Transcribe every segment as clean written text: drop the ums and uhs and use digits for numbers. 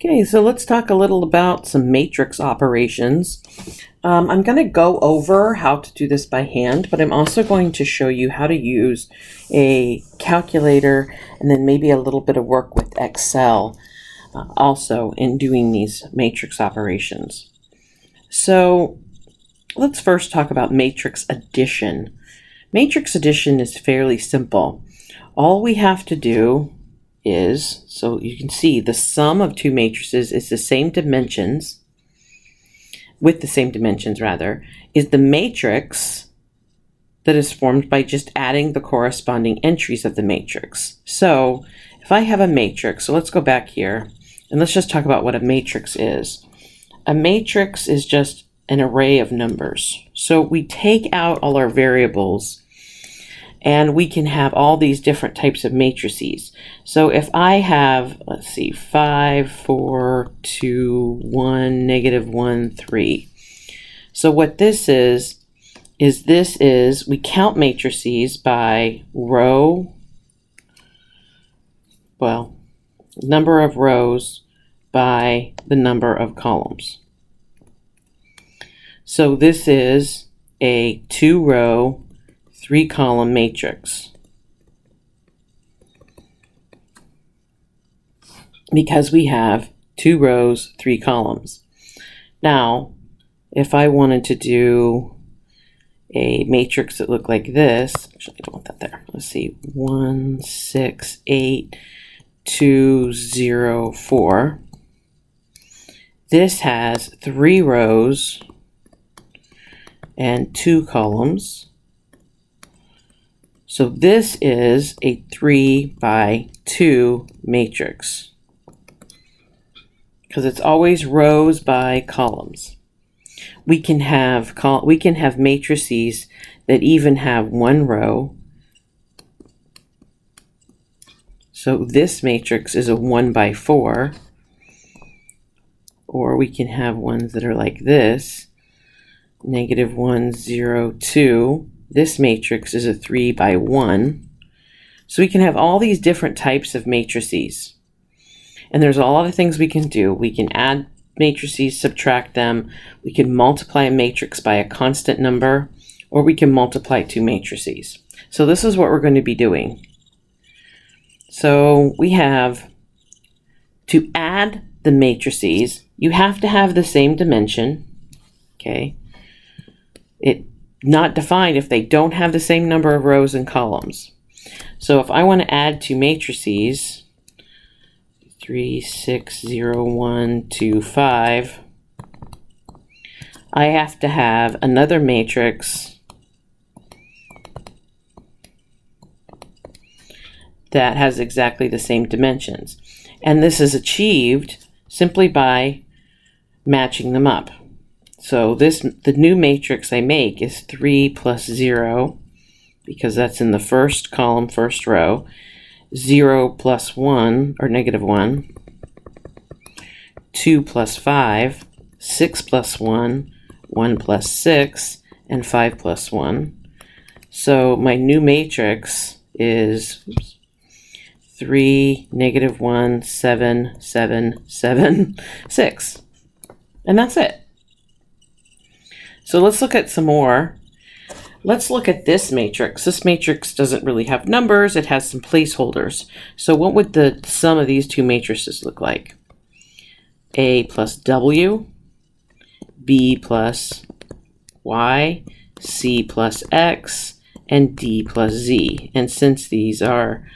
Okay, so let's talk a little about some matrix operations. I'm going to go over how to do this by hand, but I'm also going to show you how to use a calculator and then maybe a little bit of work with Excel also in doing these matrix operations. So let's first talk about matrix addition. Matrix addition is fairly simple. All we have to do is, so you can see the sum of two matrices is the same dimensions, with the same dimensions rather, is the matrix that is formed by just adding the corresponding entries of the matrix. So if I have a matrix, so let's go back here and let's just talk about what a matrix is. A matrix is just an array of numbers. So we take out all our variables and we can have all these different types of matrices. So if I have, let's see, 5, 4, 2, 1, -1, 3. So what this is we count matrices by row, well, number of rows by the number of columns. So this is a 2-row, 3-column matrix because we have 2 rows, 3 columns. Now, if I wanted to do a matrix that looked like this, actually I don't want that there. Let's see, 1, 6, 8, 2, 0, 4. This has 3 rows and 2 columns. So this is a 3 by 2 matrix because it's always rows by columns. We can have matrices that even have 1 row. So this matrix is a 1 by 4. Or we can have ones that are like this, -1, 0, 2. This matrix is a 3 by 1. So we can have all these different types of matrices. And there's a lot of things we can do. We can add matrices, subtract them. We can multiply a matrix by a constant number, or we can multiply 2 matrices. So this is what we're going to be doing. So we have, to add the matrices, you have to have the same dimension. Okay. It not defined if they don't have the same number of rows and columns. So if I want to add 2 matrices, 3, 6, 0, 1, 2, 5, I have to have another matrix that has exactly the same dimensions. And this is achieved simply by matching them up. So the new matrix I make is 3 plus 0, because that's in the first column, first row. 0 plus 1, or -1. 2 plus 5, 6 plus 1, 1 plus 6, and 5 plus 1. So my new matrix is 3, -1, 7, 7, 7, 6. And that's it. So let's look at some more. Let's look at this matrix. This matrix doesn't really have numbers. It has some placeholders. So what would the sum of these 2 matrices look like? A plus W, B plus Y, C plus X, and D plus Z. And since these are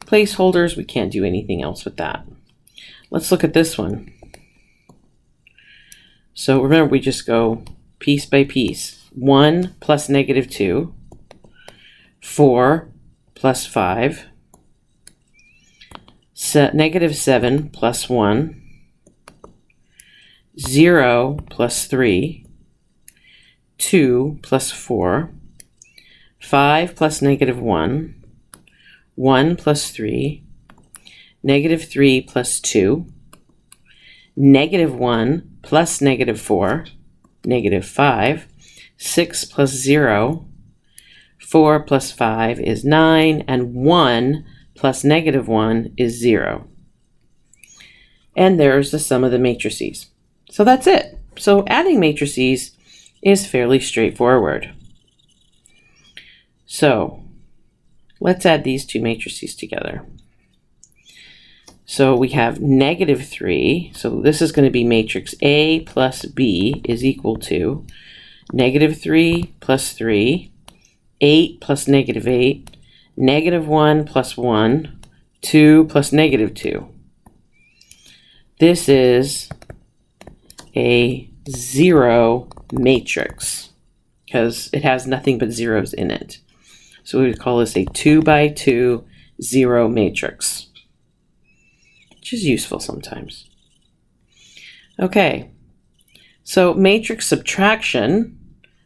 placeholders, we can't do anything else with that. Let's look at this one. So remember, we just go piece by piece. 1 plus -2, 4 plus 5, -7 plus 1, 0 plus 3, 2 plus 4, 5 plus -1, 1 plus 3, -3 plus 2, -1 plus -4, -5, 6 plus 0, 4 plus 5 is 9, and 1 plus -1 is 0. and there's the sum of the matrices. So that's it. So adding matrices is fairly straightforward. So let's add these two matrices together. So we have -3, so this is going to be matrix A plus B is equal to -3 plus 3, 8 plus -8, -1 plus 1, 2 plus -2. This is a 0 matrix because it has nothing but zeros in it. So we would call this a 2 by 2 0 matrix, which is useful sometimes. Okay, so matrix subtraction,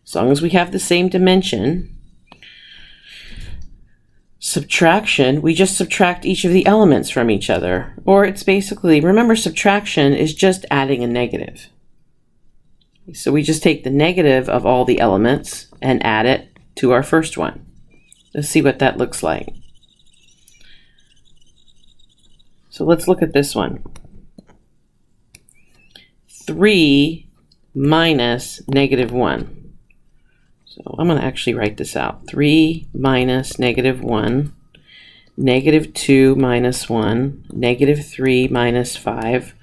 as long as we have the same dimension, subtraction, we just subtract each of the elements from each other. Or it's basically, remember, subtraction is just adding a negative. So we just take the negative of all the elements and add it to our first one. Let's see what that looks like. So let's look at this one. 3 minus -1. So I'm going to actually write this out. 3 minus -1, -2 minus 1, -3 minus 5,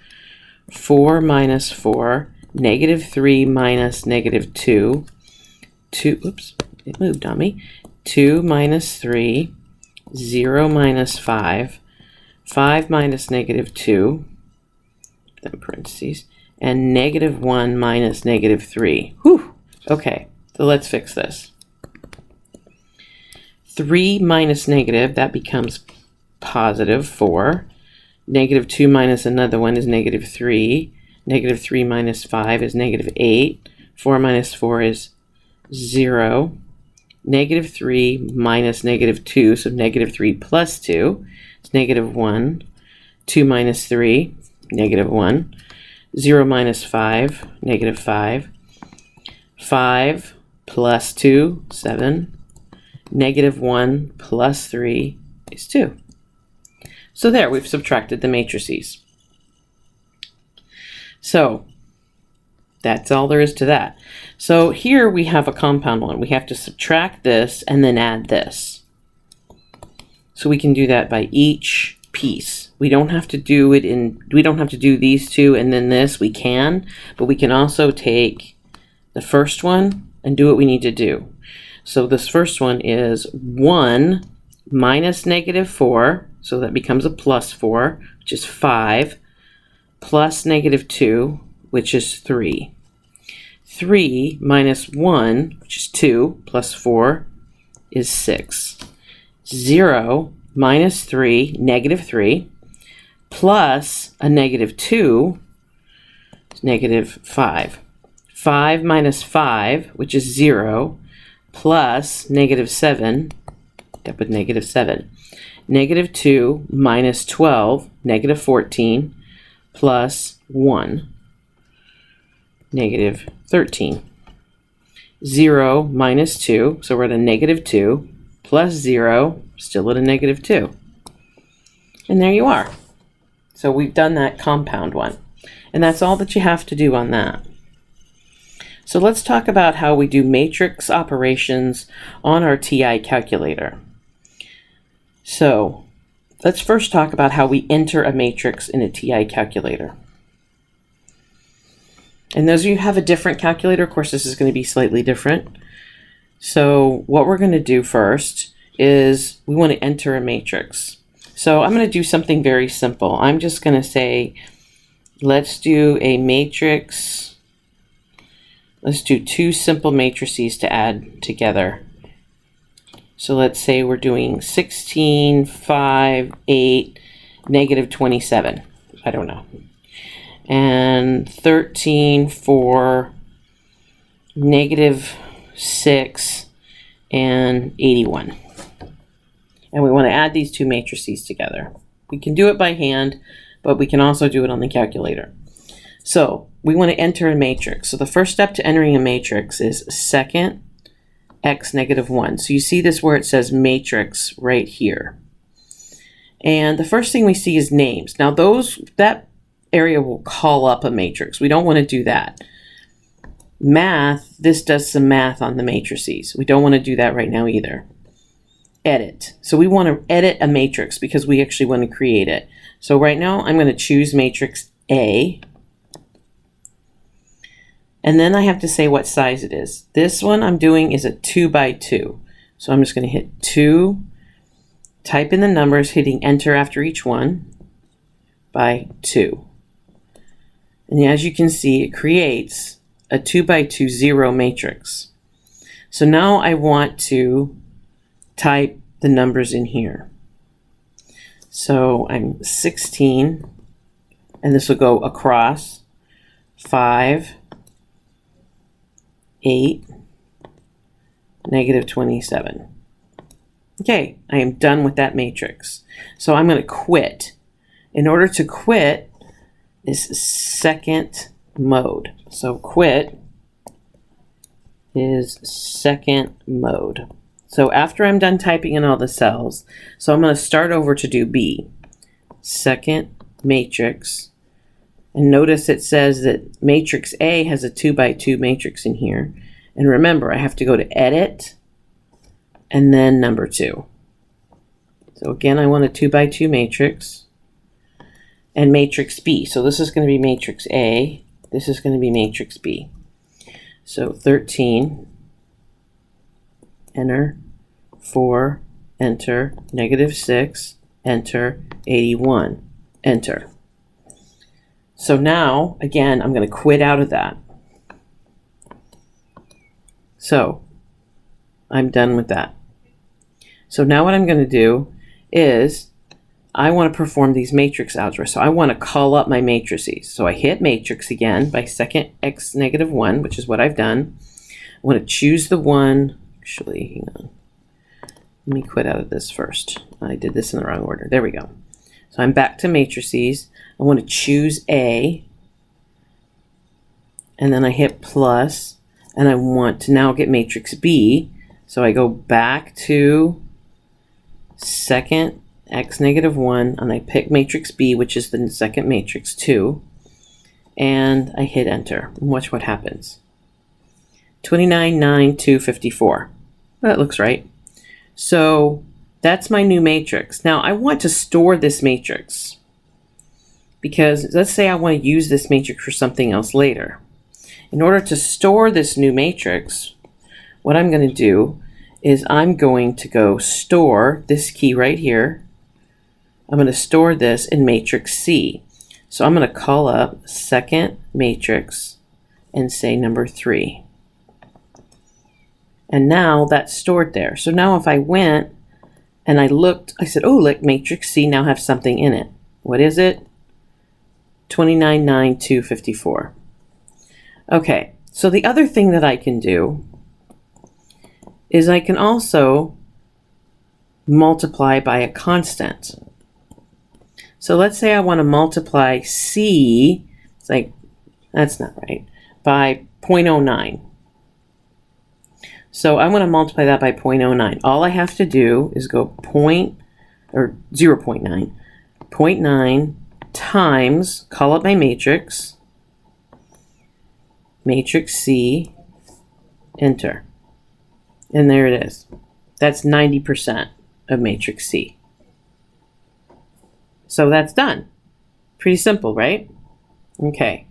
4 minus 4, -3 minus -2, 2, oops, it moved on me, 2 minus 3, 0 minus 5, 5 minus -2, then parentheses, and -1 minus -3. Whew, okay. So let's fix this. 3 minus negative, that becomes positive 4. -2 minus another one is -3. -3 minus 5 is -8. 4 minus 4 is 0. -3 minus -2, so -3 plus 2 is -1. 2 minus 3, -1. 0 minus 5, -5. 5 plus 2, 7. -1 plus 3 is 2. So there, we've subtracted the matrices. So that's all there is to that. So here we have a compound one. We have to subtract this and then add this. So we can do that by each piece. We don't have to do it we don't have to do these two and then this. We can, but we can also take the first one and do what we need to do. So this first one is 1 minus -4, so that becomes a plus 4, which is 5, plus -2, which is 3. 3 minus 1, which is 2, plus 4 is 6. 0 minus 3, -3, plus a -2 is -5. 5 minus 5, which is 0, plus -7, that with -7. -2 minus 12, -14, plus 1, -13. 0 minus 2, so we're at a -2, plus 0, still at a -2. And there you are. So we've done that compound one. And that's all that you have to do on that. So let's talk about how we do matrix operations on our TI calculator. So let's first talk about how we enter a matrix in a TI calculator. And those of you who have a different calculator, of course, this is going to be slightly different. So what we're going to do first is we want to enter a matrix. So I'm going to do something very simple. I'm just going to say, let's do a matrix. Let's do two simple matrices to add together. So let's say we're doing 16, 5, 8, -27. I don't know. And 13, 4, -6, and 81. And we want to add these two matrices together. We can do it by hand, but we can also do it on the calculator. So we want to enter a matrix. So the first step to entering a matrix is second x -1. So you see this where it says matrix right here. And the first thing we see is names. Now that area will call up a matrix. We don't want to do that. Math, this does some math on the matrices. We don't want to do that right now either. Edit. So we want to edit a matrix because we actually want to create it. So right now I'm going to choose matrix A. And then I have to say what size it is. This one I'm doing is a 2 by 2. So I'm just going to hit 2, type in the numbers, hitting enter after each one, by 2. And as you can see, it creates a 2 by 2 zero matrix. So now I want to type the numbers in here. So I'm 16, and this will go across 5, 8, negative 27. Okay, I am done with that matrix. So I'm going to quit. In order to quit is second mode. So quit is second mode. So after I'm done typing in all the cells, so I'm going to start over to do B. Second matrix. And notice it says that matrix A has a 2 by 2 matrix in here. And remember, I have to go to edit and then number 2. So again, I want a 2 by 2 matrix and matrix B. So this is going to be matrix A. This is going to be matrix B. So 13, enter, 4, enter, negative 6, enter, 81, enter. So now, again, I'm going to quit out of that. So I'm done with that. So now what I'm going to do is I want to perform these matrix algebra. So I want to call up my matrices. So I hit matrix again by second x negative 1, which is what I've done. I want to choose the one. Actually, hang on. Let me quit out of this first. I did this in the wrong order. There we go. So I'm back to matrices. I want to choose A. And then I hit plus. And I want to now get matrix B. So I go back to second x negative 1, and I pick matrix B, which is the second matrix, 2, and I hit enter. And watch what happens. 29, 9, 2, 54. That looks right. So that's my new matrix. Now I want to store this matrix because let's say I want to use this matrix for something else later. In order to store this new matrix, what I'm going to do is I'm going to go store this key right here. I'm going to store this in matrix C. So I'm going to call up second matrix and say number 3. And now that's stored there. So now if I went and I looked, I said, oh, look, matrix C now has something in it. What is it? 29, 9, 2, 54. Okay, so the other thing that I can do is I can also multiply by a constant. So let's say I want to multiply C, it's like, that's not right, by 0.09. So I want to multiply that by 0.09. All I have to do is go 0.9, 0.9 times, call up my matrix, matrix C, enter. And there it is. That's 90% of matrix C. So that's done. Pretty simple, right? Okay.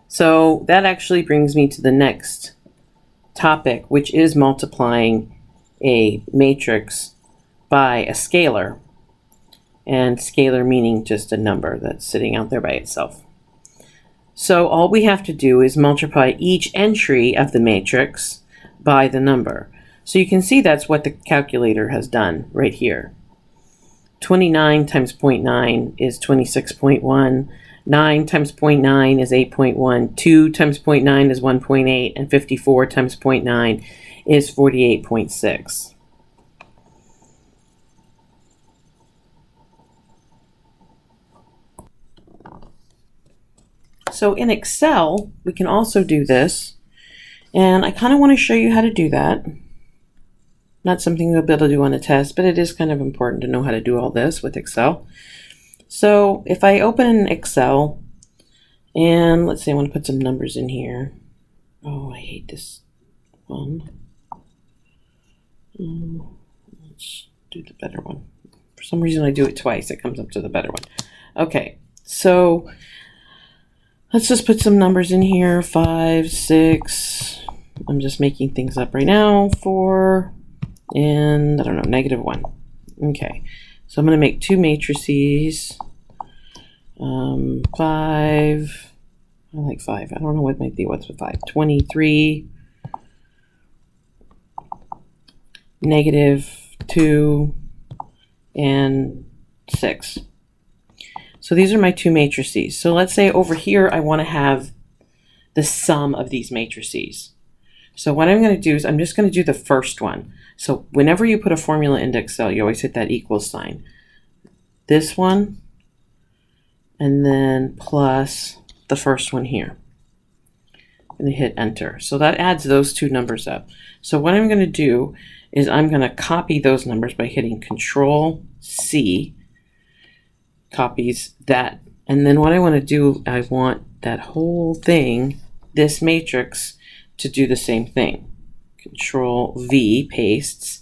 So that actually brings me to the next topic, which is multiplying a matrix by a scalar. And scalar meaning just a number that's sitting out there by itself. So all we have to do is multiply each entry of the matrix by the number. So you can see that's what the calculator has done right here. 29 times 0.9 is 26.1. 9 times 0.9 is 8.1. 2 times 0.9 is 1.8. And 54 times 0.9 is 48.6. So in Excel, we can also do this. And I kind of want to show you how to do that. Not something you'll be able to do on a test, but it is kind of important to know how to do all this with Excel. So if I open an Excel And let's say I want to put some numbers in here. Oh, I hate this one. Let's do the better one. For some reason I do it twice. It comes up to the better one. Okay, so let's just put some numbers in here. 5, 6. I'm just making things up right now. 4, and I don't know, -1. Okay, so I'm going to make two matrices. 5. I like 5. I don't know what might be. What's with 5? 23. -2 and 6. So these are my two matrices. So let's say over here I want to have the sum of these matrices. So what I'm going to do is I'm just going to do the first one. So whenever you put a formula into Excel, you always hit that equals sign. This one, and then plus the first one here. And hit enter. So that adds those two numbers up. So what I'm going to do is I'm going to copy those numbers by hitting Control C. Copies that. And then what I want to do, I want that whole thing, this matrix, to do the same thing. Control V, pastes.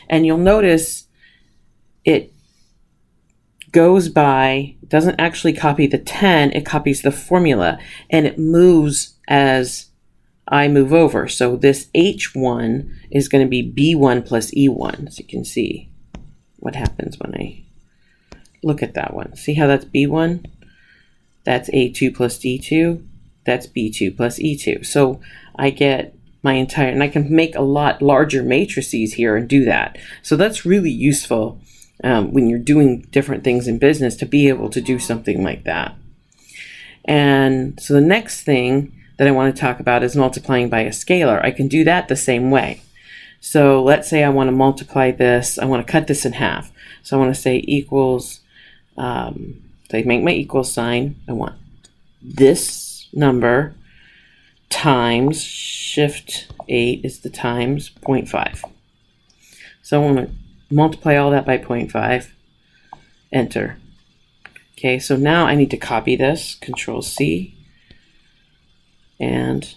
And you'll notice it goes by, doesn't actually copy the 10, it copies the formula, and it moves as I move over. So this H1 is going to be B1 plus E1. So you can see what happens when I look at that one. See how that's B1? That's A2 plus D2. That's B2 plus E2. So I get my entire, and I can make a lot larger matrices here and do that. So that's really useful when you're doing different things in business to be able to do something like that. And so the next thing that I want to talk about is multiplying by a scalar. I can do that the same way. So let's say I want to multiply this, I want to cut this in half. So I want to say equals, so I make my equal sign. I want this number times, shift 8 is the times 0.5. So I want to multiply all that by 0.5, enter. Okay, so now I need to copy this, Control C, and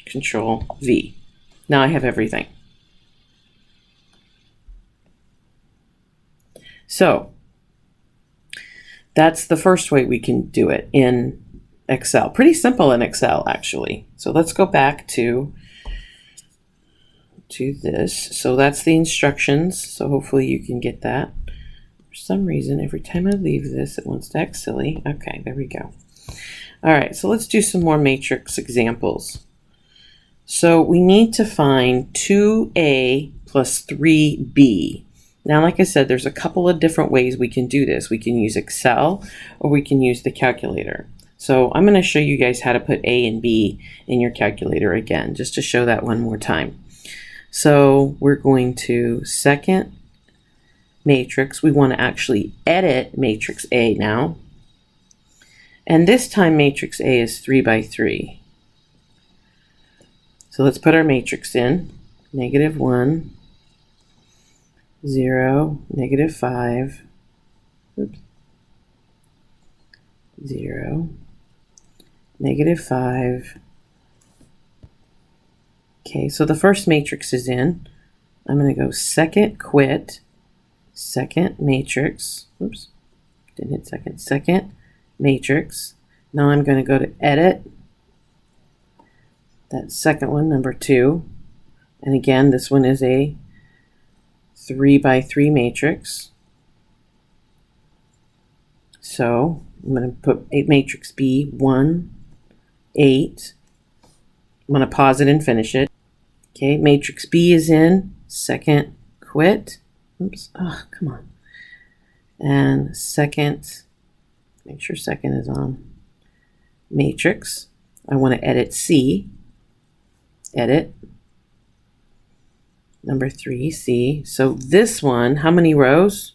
Control V. Now I have everything. So that's the first way we can do it in Excel. Pretty simple in Excel, actually. So let's go back to this. So that's the instructions. So hopefully you can get that. For some reason, every time I leave this, it wants to act silly. Okay, there we go. All right, so let's do some more matrix examples. So we need to find 2a plus 3b. Now, like I said, there's a couple of different ways we can do this. We can use Excel or we can use the calculator. So I'm going to show you guys how to put a and b in your calculator again, just to show that one more time. So we're going to second matrix. We want to actually edit matrix A now. And this time matrix A is 3 by 3. So let's put our matrix in. -1, 0, -5, oops, 0, -5. Okay, so the first matrix is in. I'm going to go second quit, second matrix, oops, didn't hit second, second matrix. Now I'm going to go to edit, that second one, number 2. And again, this one is a 3 by 3 matrix. So I'm going to put matrix B, 1, 8. I'm going to pause it and finish it. Okay, matrix B is in, second quit. Oops, oh, come on. And second, make sure second is on. Matrix. I want to edit C. Edit. Number 3, C. So this one, how many rows?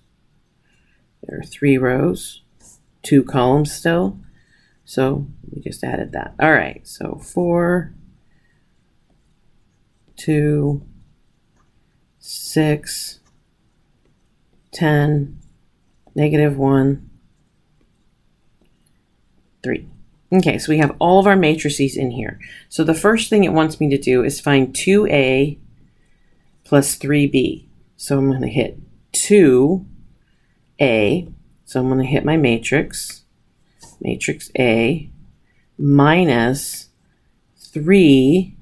There are 3 rows, 2 columns still. So we just added that. All right, so 4, 2, 6, 10, -1, 3. Okay, so we have all of our matrices in here. So the first thing it wants me to do is find 2a plus 3b. So I'm going to hit 2a. So I'm going to hit my matrix, matrix A, minus 3,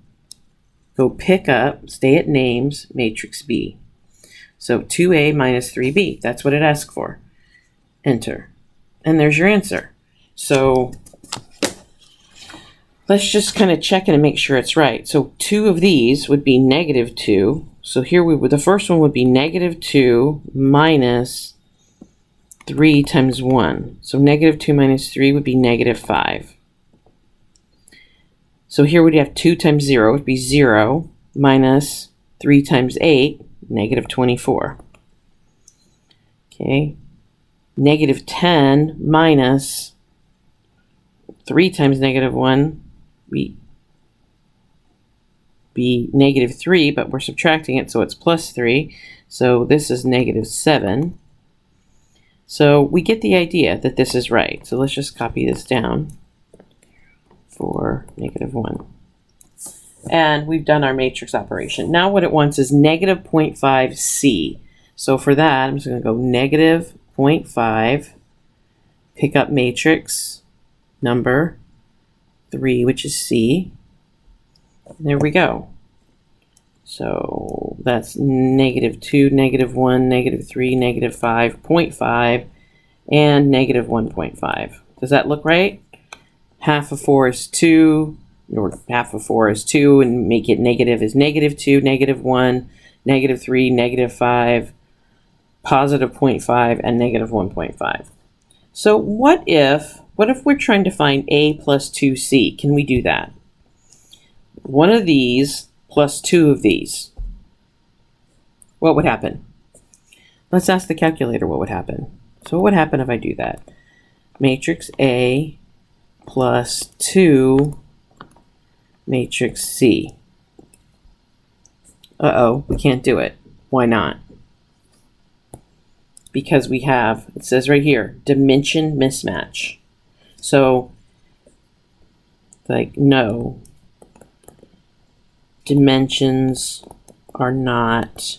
go pick up, stay at names, matrix B. So 2a minus 3b, that's what it asks for. Enter. And there's your answer. So let's just kind of check it and make sure it's right. So 2 of these would be negative 2. So here the first one would be negative 2 minus 3 times 1. So negative 2 minus 3 would be negative 5. So here we'd have 2 times 0 would be 0 minus 3 times 8, negative 24. Okay. Negative 10 minus 3 times negative 1 be negative 3, but we're subtracting it, so it's plus 3. So this is negative 7. So we get the idea that this is right. So let's just copy this down for negative 1. And we've done our matrix operation. Now what it wants is negative 0.5c. So for that, I'm just going to go negative 0.5, pick up matrix number 3, which is C. There we go. So that's negative 2, negative 1, negative 3, negative 5, 0.5, and negative 1.5. Does that look right? Half of 4 is 2, or half of 4 is 2, and make it negative is negative 2, negative 1, negative 3, negative 5, positive 0.5, and negative 1.5. So what if we're trying to find a plus 2c? Can we do that? One of these plus 2 of these. What would happen? Let's ask the calculator what would happen. So what would happen if I do that? Matrix A plus 2 matrix C. Uh-oh, we can't do it. Why not? Because we have, it says right here, dimension mismatch. So, like, no, dimensions are not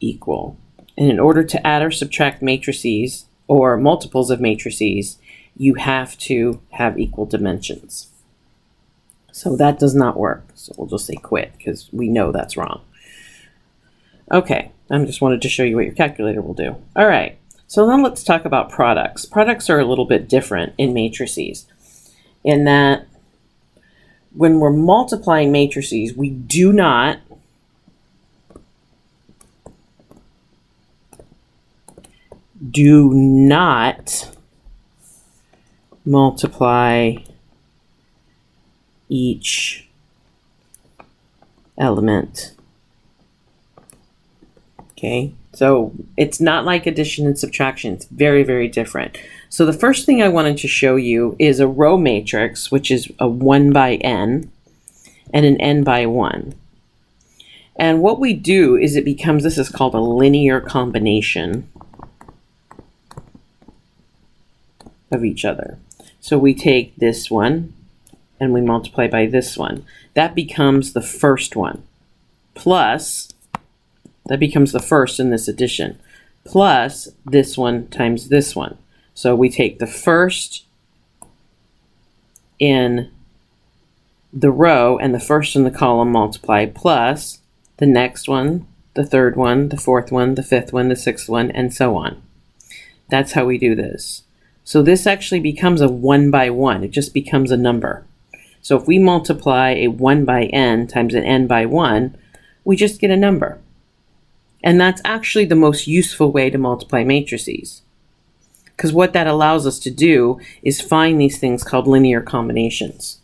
equal. And in order to add or subtract matrices or multiples of matrices, you have to have equal dimensions. So that does not work. So we'll just say quit because we know that's wrong. Okay, I just wanted to show you what your calculator will do. All right, so then let's talk about products. Products are a little bit different in matrices in that when we're multiplying matrices, we do not multiply each element. Okay, so it's not like addition and subtraction. It's very, very different. So the first thing I wanted to show you is a row matrix, which is a 1 by n and an n by 1. And what we do is it becomes, this is called a linear combination of each other. So we take this one and we multiply by this one. That becomes the first one. Plus, that becomes the first in this addition. Plus this one times this one. So we take the first in the row and the first in the column multiply plus the next one, the third one, the fourth one, the fifth one, the sixth one, and so on. That's how we do this. So this actually becomes a 1 by 1. It just becomes a number. So if we multiply a 1 by n times an n by 1, we just get a number. And that's actually the most useful way to multiply matrices. Because what that allows us to do is find these things called linear combinations.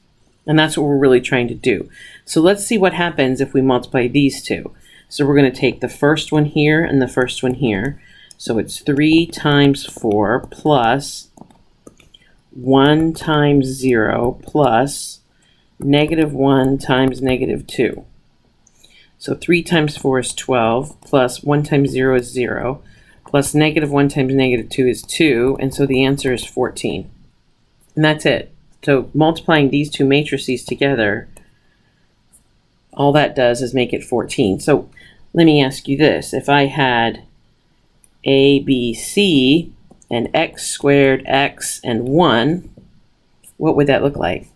And that's what we're really trying to do. So let's see what happens if we multiply these two. So we're going to take the first one here and the first one here. So it's 3 times 4 plus 1 times 0 plus negative 1 times negative 2. So 3 times 4 is 12, plus 1 times 0 is 0, plus negative 1 times negative 2 is 2, and so the answer is 14. And that's it. So multiplying these two matrices together, all that does is make it 14. So let me ask you this. If I had A, B, C, and x squared, x, and 1, what would that look like?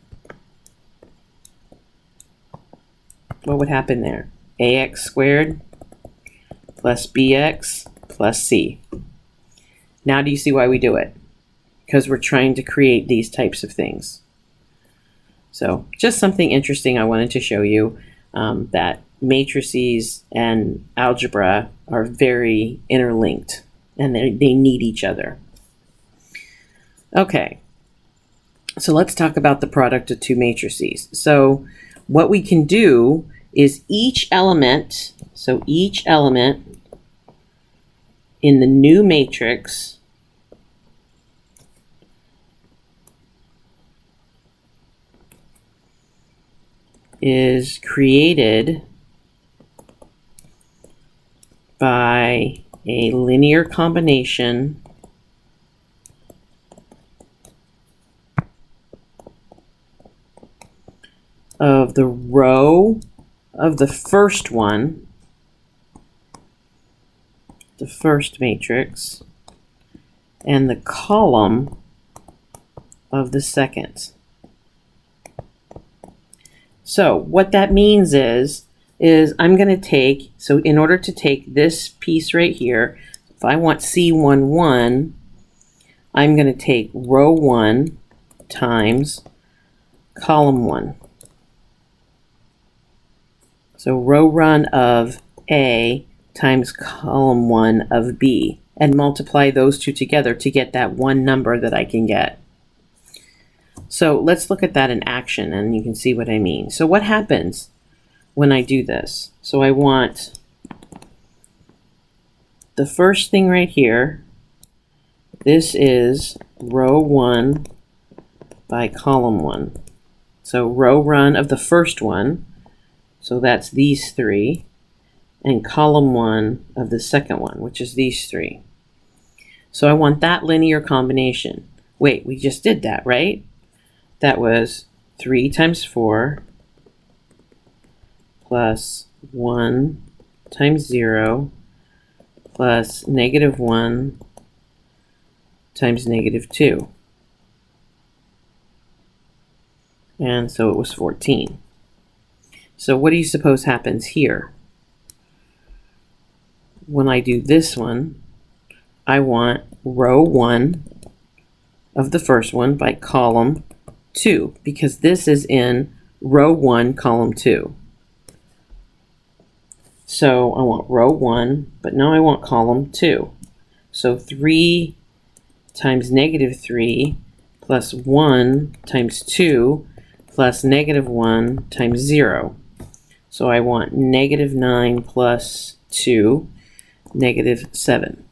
What would happen there? Ax squared plus bx plus c. Now do you see why we do it? Because we're trying to create these types of things. So just something interesting I wanted to show you, that matrices and algebra are very interlinked and they need each other. Okay, so let's talk about the product of two matrices. So what we can do is each element in the new matrix is created by a linear combination of the row of the first one, the first matrix, and the column of the second. So what that means is I'm going to take, so in order to take this piece right here, if I want C11, I'm going to take row 1 times column 1. So row 1 of A times column 1 of B, and multiply those two together to get that one number that I can get. So let's look at that in action and you can see what I mean. So what happens when I do this? So I want the first thing right here. This is row 1 by column 1. So row 1 of the first one, so that's these three, and column 1 of the second one, which is these three. So I want that linear combination. Wait, we just did that, right? That was 3 times 4 plus 1 times 0 plus negative 1 times negative 2. And so it was 14. So what do you suppose happens here? When I do this one, I want row 1 of the first one by column 2, because this is in row 1, column 2. So I want row 1, but now I want column 2. So 3 times negative 3 plus 1 times 2 plus negative 1 times 0. So I want negative 9 plus 2, negative 7.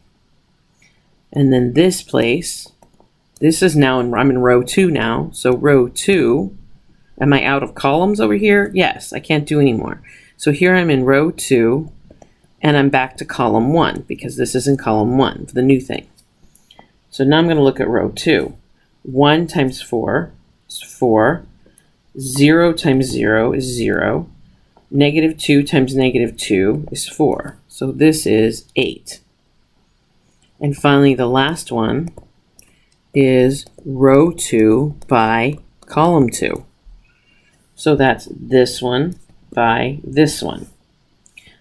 And then this place, this is now, I'm in row 2 now. So row 2, am I out of columns over here? Yes, I can't do any more. So here I'm in row 2, and I'm back to column 1, because this is in column 1, the new thing. So now I'm going to look at row 2. 1 times 4 is 4. 0 times 0 is 0. Negative 2 times negative 2 is 4. So this is 8. And finally, the last one is row 2 by column 2. So that's this one by this one.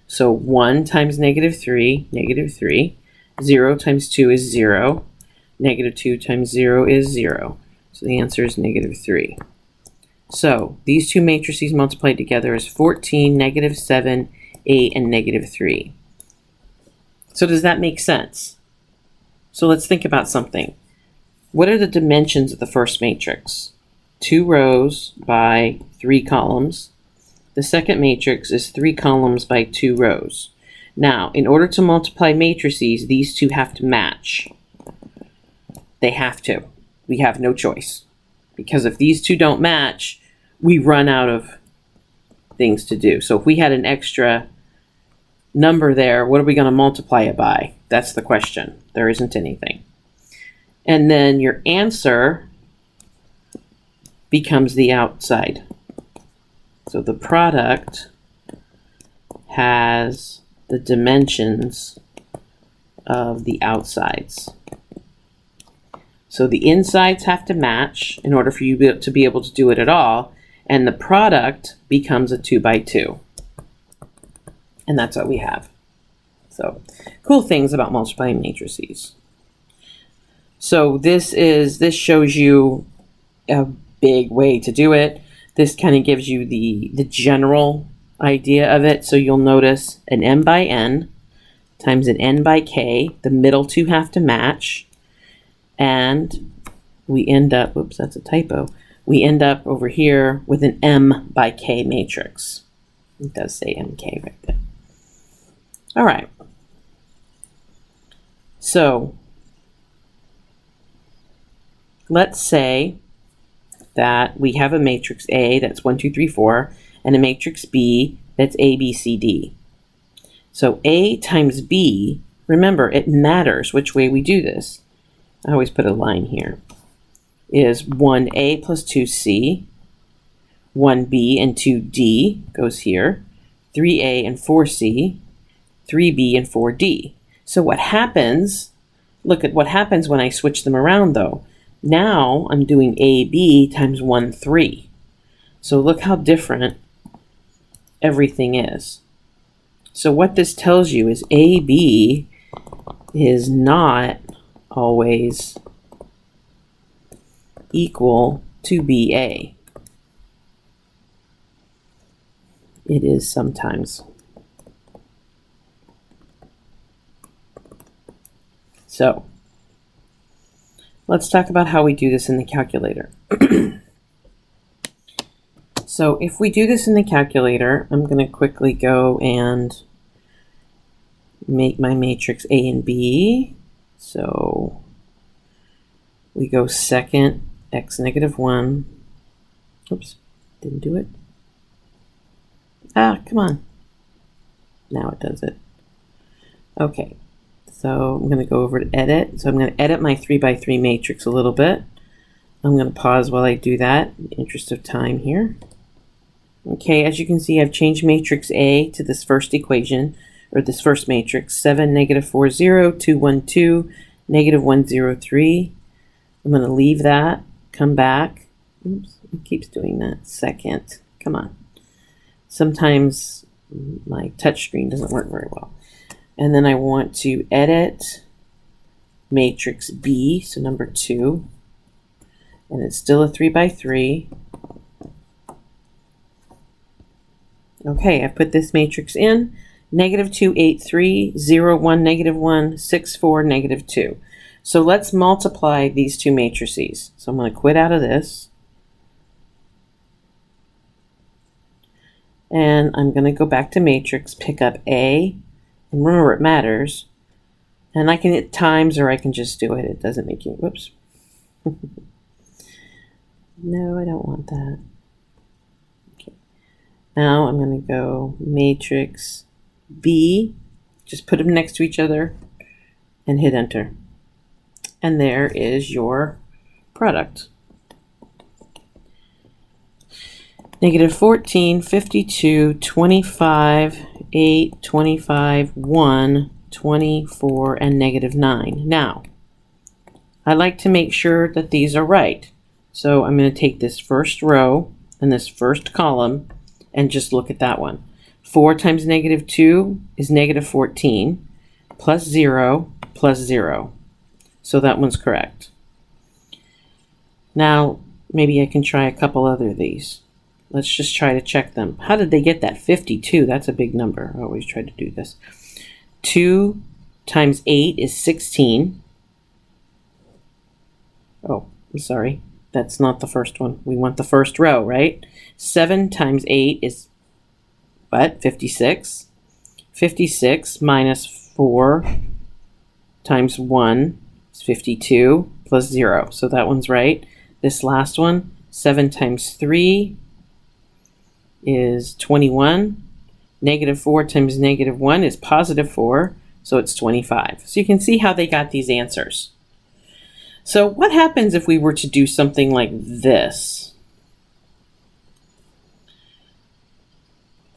So 1 times negative 3, negative 3. 0 times 2 is 0. Negative 2 times 0 is 0. So the answer is negative 3. So these two matrices multiplied together is 14, negative 7, 8, and negative 3. So does that make sense? So let's think about something. What are the dimensions of the first matrix? 2 rows by 3 columns. The second matrix is 3 columns by 2 rows. Now, in order to multiply matrices, these two have to match. They have to. We have no choice. Because if these two don't match, we run out of things to do. So if we had an extra number there, what are we going to multiply it by? That's the question. There isn't anything. And then your answer becomes the outside. So the product has the dimensions of the outsides. So the insides have to match in order for you to be able to do it at all, and the product becomes a 2 by 2. And that's what we have. So cool things about multiplying matrices. So this shows you a big way to do it. This kind of gives you the general idea of it. So you'll notice an m by n times an n by k. The middle two have to match. And we end up, whoops, that's a typo. We end up over here with an m by k matrix. It does say mk right there. All right. So let's say that we have a matrix A that's 1, 2, 3, 4, and a matrix B that's A, B, C, D. So A times B, remember, it matters which way we do this. I always put a line here. Is 1A plus 2C, 1B and 2D goes here, 3A and 4C, 3B and 4D. So what happens, look at what happens when I switch them around though. Now I'm doing AB times 1, 3. So look how different everything is. So what this tells you is AB is not always equal to BA. It is sometimes. So let's talk about how we do this in the calculator. So if we do this in the calculator, I'm going to quickly go and make my matrix A and B. So we go second, x negative 1. Oops, didn't do it. Ah, come on. Now it does it. Okay, so I'm going to go over to edit. So I'm going to edit my 3 by 3 matrix a little bit. I'm going to pause while I do that in the interest of time here. Okay, as you can see, I've changed matrix A to this first equation, or this first matrix, 7, negative 4, 0, 2, 1, 2, negative 1, 0, 3. I'm going to leave that, come back. Oops, it keeps doing that. Second, come on. Sometimes my touch screen doesn't work very well. And then I want to edit matrix B, so number 2. And it's still a 3 by 3. Okay, I've put this matrix in. Negative 2, 8, 3, 0, 1, negative 1, 6, 4, negative 2. So let's multiply these two matrices. So I'm going to quit out of this. And I'm going to go back to matrix, pick up A, and remember it matters. And I can hit times or I can just do it. It doesn't make you, whoops. No, I don't want that. Okay. Now I'm going to go matrix B, just put them next to each other and hit enter. And there is your product. Negative 14, 52, 25, 8, 25, 1, 24, and negative 9. Now, I like to make sure that these are right. So I'm going to take this first row and this first column and just look at that one. 4 times negative 2 is negative 14, plus 0, plus 0. So that one's correct. Now, maybe I can try a couple other of these. Let's just try to check them. How did they get that? 52, that's a big number. I always try to do this. 2 times 8 is 16. Oh, I'm sorry. That's not the first one. We want the first row, right? 7 times 8 is what? 56. 56 minus 4 times 1 is 52 plus 0. So that one's right. This last one, 7 times 3 is 21. Negative 4 times negative 1 is positive 4, so it's 25. So you can see how they got these answers. So what happens if we were to do something like this?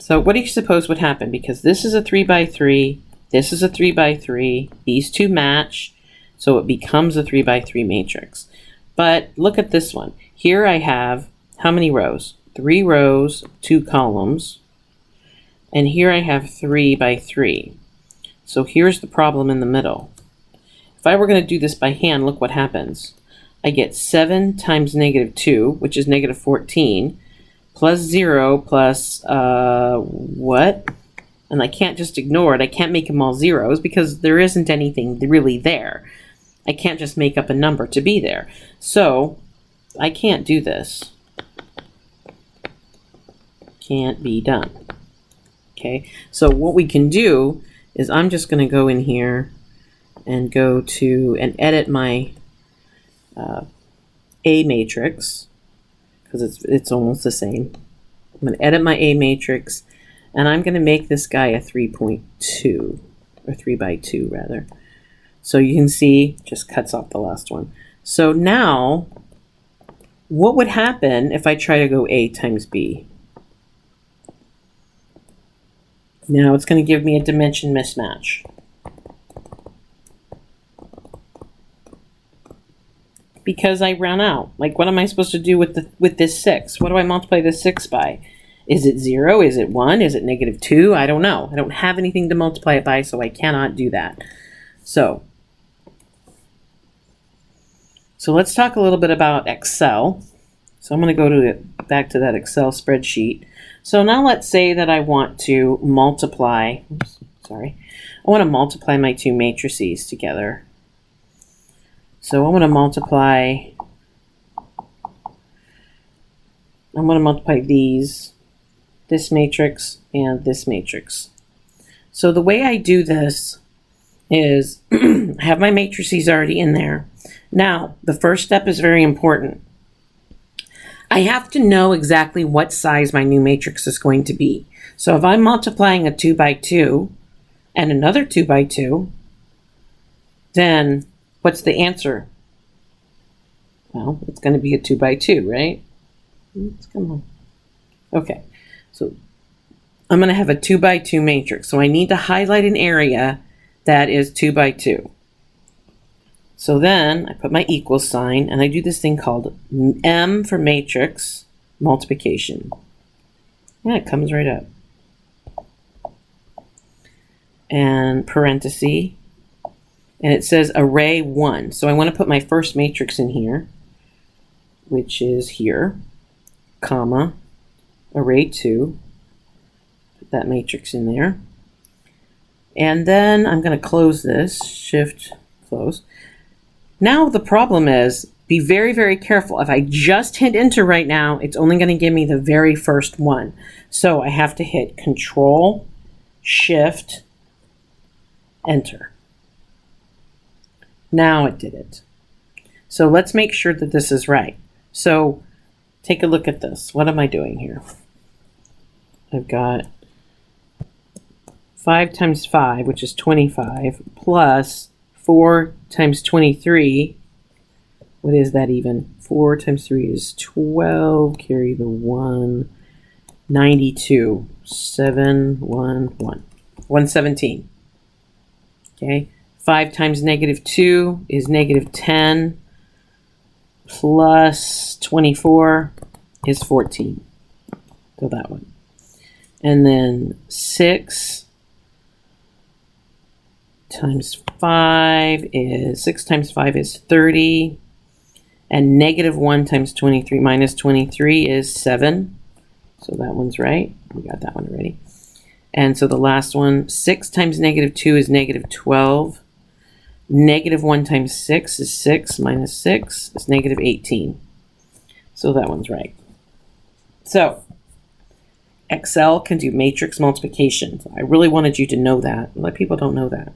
So what do you suppose would happen? Because this is a 3 by 3, this is a 3 by 3, these two match, so it becomes a 3 by 3 matrix. But look at this one. Here I have how many rows? 3 rows, 2 columns. And here I have 3 by 3. So here's the problem in the middle. If I were going to do this by hand, look what happens. I get 7 times negative 2, which is negative 14, plus 0 plus what? And I can't just ignore it. I can't make them all zeros because there isn't anything really there. I can't just make up a number to be there. So I can't do this. Can't be done. Okay, so what we can do is I'm just going to go in here and go to and edit my A matrix, because it's almost the same. I'm going to edit my A matrix, and I'm going to make this guy a 3.2, or 3 by 2 rather. So you can see, just cuts off the last one. So now, what would happen if I try to go A times B? Now it's going to give me a dimension mismatch. Because I ran out. Like, what am I supposed to do with this 6? What do I multiply this 6 by? Is it 0? Is it 1? Is it negative 2? I don't know. I don't have anything to multiply it by, so I cannot do that. So let's talk a little bit about Excel. So I'm going to go back to that Excel spreadsheet. So now let's say that I want to multiply, I want to multiply my two matrices together. So I'm going to multiply this matrix and this matrix. So the way I do this is I have my matrices already in there. Now, the first step is very important. I have to know exactly what size my new matrix is going to be. So if I'm multiplying a 2 by 2 and another 2 by 2, then what's the answer? Well, it's going to be a 2 by 2, right? Come on. Okay, so I'm going to have a 2 by 2 matrix. So I need to highlight an area that is 2 by 2. So then I put my equal sign and I do this thing called M for matrix multiplication. Yeah, it comes right up. And parenthesis. And it says array 1. So I want to put my first matrix in here, which is here, comma, array 2. Put that matrix in there. And then I'm going to close this, shift, close. Now the problem is, be very, very careful. If I just hit enter right now, it's only going to give me the very first one. So I have to hit Control, Shift, Enter. Now it did it. So let's make sure that this is right. So take a look at this. What am I doing here? I've got 5 times 5, which is 25, plus 4 times 23, what is that even? 4 times 3 is 12, carry the 1, 92, 117. Okay, 5 times negative 2 is negative 10, plus 24 is 14. So that one. And then 6 times 5 is 30, and negative 1 times 23 minus 23 is 7. So that one's right. We got that one already. And so the last one, 6 times negative 2 is negative 12. Negative 1 times 6 is 6 minus 6 is negative 18. So that one's right. So Excel can do matrix multiplication. So I really wanted you to know that. A lot of people don't know that.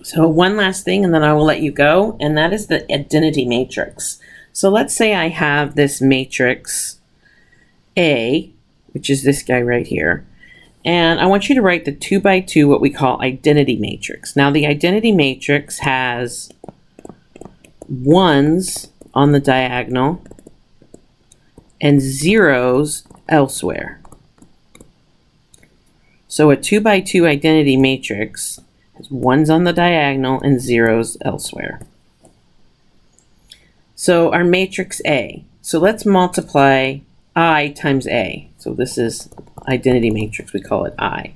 So one last thing, and then I will let you go, and that is the identity matrix. So let's say I have this matrix A, which is this guy right here, and I want you to write the 2 by 2, what we call identity matrix. Now the identity matrix has 1s on the diagonal and zeros elsewhere. So a 2 by 2 identity matrix has ones on the diagonal and zeros elsewhere. So our matrix A. So let's multiply I times A. So this is identity matrix, we call it I.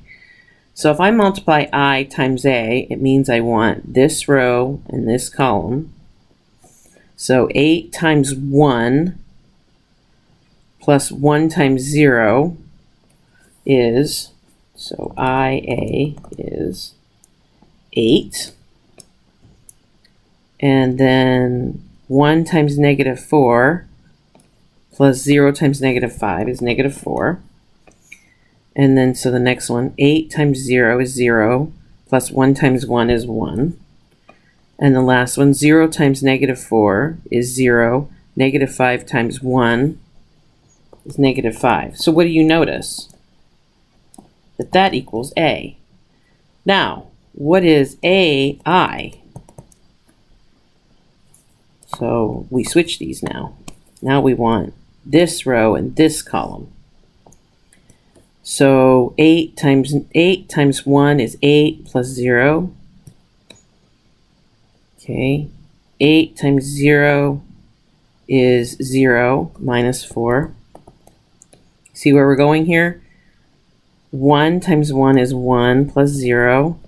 So if I multiply I times A, it means I want this row and this column. So 8 times 1 plus 1 times 0 is, so IA is 8. And then 1 times negative 4 plus 0 times negative 5 is negative 4. And then, so the next one, 8 times 0 is 0, plus 1 times 1 is 1. And the last one, 0 times negative 4 is 0, negative 5 times 1 is negative 5. So what do you notice? That equals A. Now, what is AI? So we switch these now. Now we want this row and this column. So 8 times 1 is 8 plus 0. Okay. 8 times 0 is 0 minus 4. See where we're going here? 1 times 1 is 1 plus 0.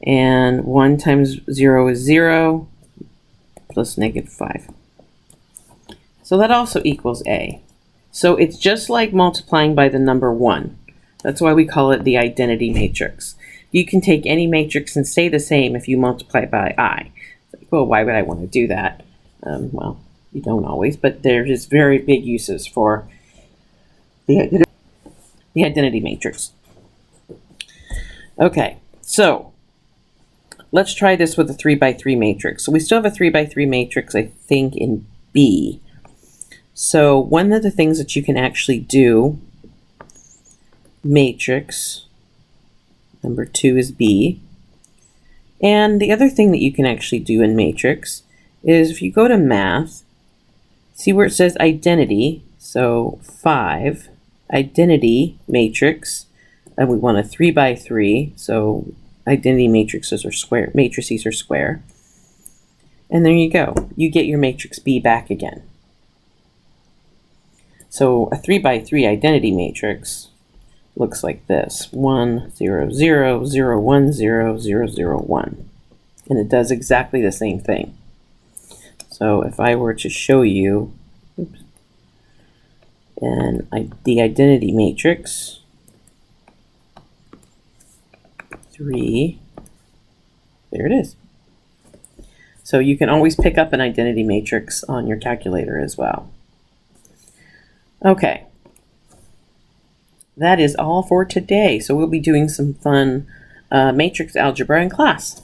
And 1 times 0 is 0 plus negative 5. So that also equals A. So it's just like multiplying by the number 1. That's why we call it the identity matrix. You can take any matrix and stay the same if you multiply by I. It's like, well, why would I want to do that? Well, you don't always, but there's very big uses for the identity matrix. Okay, so let's try this with a 3 by 3 matrix. So we still have a 3 by 3 matrix, I think, in B. So one of the things that you can actually do, matrix, number 2 is B. And the other thing that you can actually do in matrix is if you go to math, see where it says identity, so 5, identity matrix, and we want a 3 by 3, so identity matrices are square, matrices are square. And there you go. You get your matrix B back again. So a 3 by 3 identity matrix looks like this: 1, 0, 0, 0, 1, 0, 0, 0, 1. And it does exactly the same thing. So if I were to show you the identity matrix, 3, there it is. So you can always pick up an identity matrix on your calculator as well. Okay, that is all for today. So we'll be doing some fun matrix algebra in class.